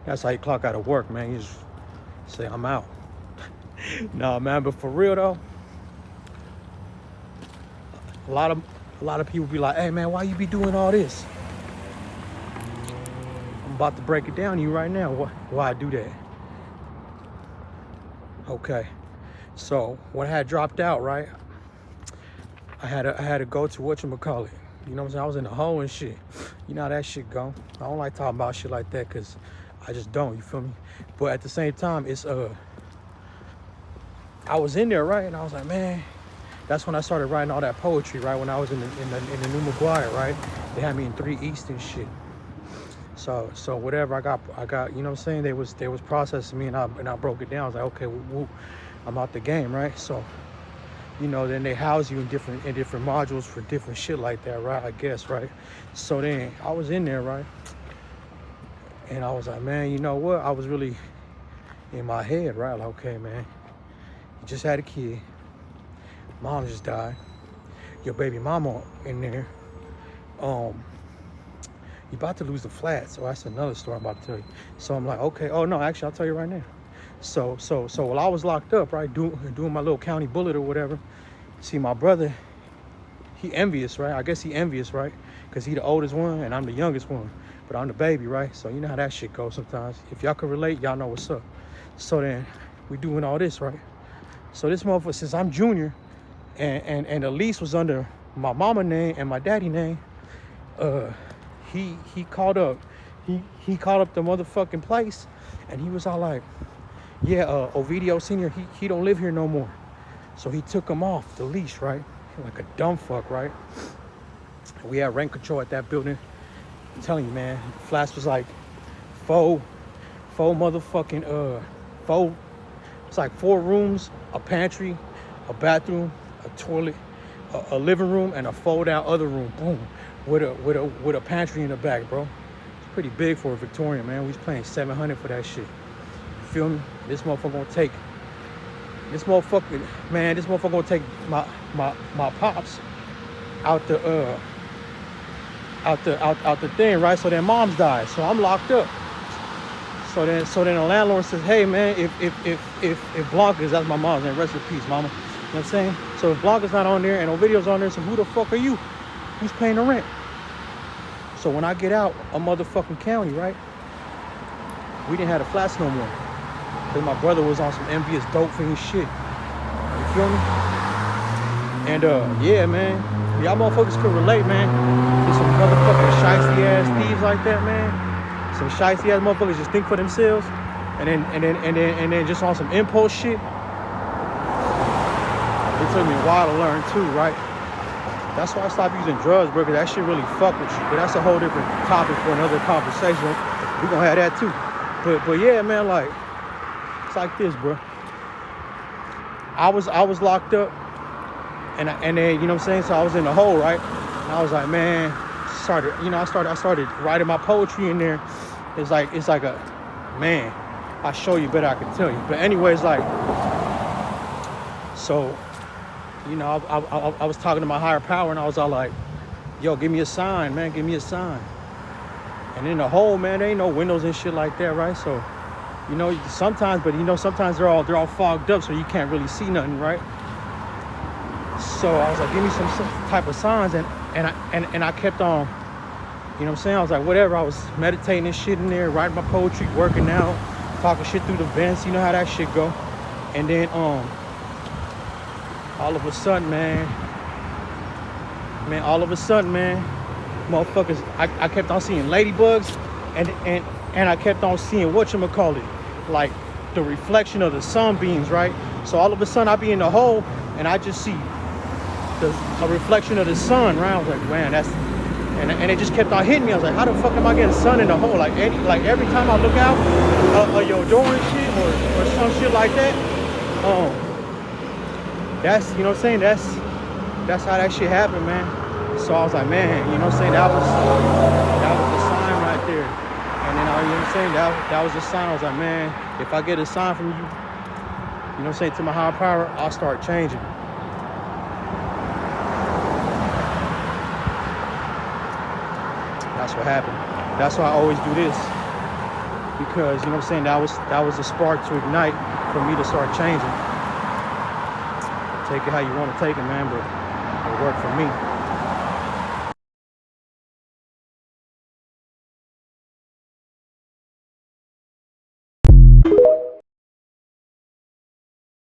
That's how you clock out of work, man. You just say, I'm out. Nah, man, but for real though, a lot of people be like, hey man, why you be doing all this? I'm about to break it down to you right now. Why I do that? Okay. So when I had dropped out, right? I had to go to whatchamacallit. You know what I'm saying? I was in the hole and shit. You know how that shit go. I don't like talking about shit like that because I just don't, you feel me? But at the same time, it's I was in there, right? And I was like, man, that's when I started writing all that poetry, right? When I was in the new McGuire, right? They had me in 3 East and shit. So whatever I got, you know what I'm saying? They was processing me and I broke it down. I was like, okay, woo, I'm out the game, right? So, you know, then they house you in different modules for different shit like that, right? I guess, right? So then I was in there, right? And I was like, man, you know what? I was really in my head, right? Like, okay, man, you just had a kid. Mom just died. Your baby mama in there. You about to lose the flat. So that's another story I'm about to tell you. So I'm like, okay. Oh no, actually, I'll tell you right now. So while I was locked up, right, doing my little county bullet or whatever. See, my brother, he envious, right? I guess he envious, right? Because he the oldest one and I'm the youngest one. But I'm the baby, right? So you know how that shit goes sometimes. If y'all can relate, y'all know what's up. So then we doing all this, right? So this motherfucker, since I'm junior, and the lease was under my mama name and my daddy name, he called up the motherfucking place and he was all like, yeah, Ovidio Senior, he don't live here no more. So he took him off the leash, right? Like a dumb fuck, right? We had rent control at that building. I'm telling you, man, flats was like four motherfucking it's like 4 rooms, a pantry, a bathroom, a toilet, a living room, and a fold-out other room. Boom, with a pantry in the back, bro. It's pretty big for a Victorian, man. We was paying $700 for that shit. You feel me? This motherfucker gonna take my pops out the thing, right? So then mom's died, so I'm locked up. So then the landlord says, hey man, if Blanca's, that's my mom's name, rest in peace, mama. You know what I'm saying? So if Blanca's not on there and no video's on there, so who the fuck are you? Who's paying the rent? So when I get out of motherfucking county, right? We didn't have the flats no more. Cause my brother was on some envious dope fiend shit. You feel me? And yeah, man. Y'all motherfuckers could relate, man. There's some motherfucking shiesty ass thieves like that, man. Some shiesty ass motherfuckers just think for themselves, and then just on some impulse shit. It took me a while to learn too, right? That's why I stopped using drugs, bro, because that shit really fuck with you. But that's a whole different topic for another conversation. We gonna have that too. But yeah, man, like it's like this, bro. I was locked up, and then you know what I'm saying. So I was in the hole, right? And I was like, man. I started writing my poetry in there. It's like a, man, I show you better I can tell you. But anyways, like, so, you know, I was talking to my higher power and I was all like, yo, give me a sign, man, give me a sign. And in the hole, man, there ain't no windows and shit like that, right? So, you know, sometimes they're all fogged up, so you can't really see nothing, right? So I was like, give me some type of signs, and I kept on, you know what I'm saying? I was like, whatever. I was meditating and shit in there, writing my poetry, working out, talking shit through the vents. You know how that shit go. And then all of a sudden, man, motherfuckers, I kept on seeing ladybugs, and I kept on seeing whatchamacallit, like the reflection of the sunbeams, right? So all of a sudden I be in the hole and I just see a reflection of the sun, right? I was like, man, that's, and it just kept on hitting me. I was like, how the fuck am I getting sun in the hole? Like every time I look out your door and shit or some shit like that, that's, you know what I'm saying, that's how that shit happened, man. So I was like, man, you know what I'm saying, that was the sign right there. And then, you know what I'm saying, that was the sign. I was like, man, if I get a sign from you, you know what I'm saying, to my higher power, I'll start changing. That's what happened. That's why I always do this. because, you know what I'm saying, that was a spark to ignite for me to start changing. Take it how you want to take it, man, but it worked for me.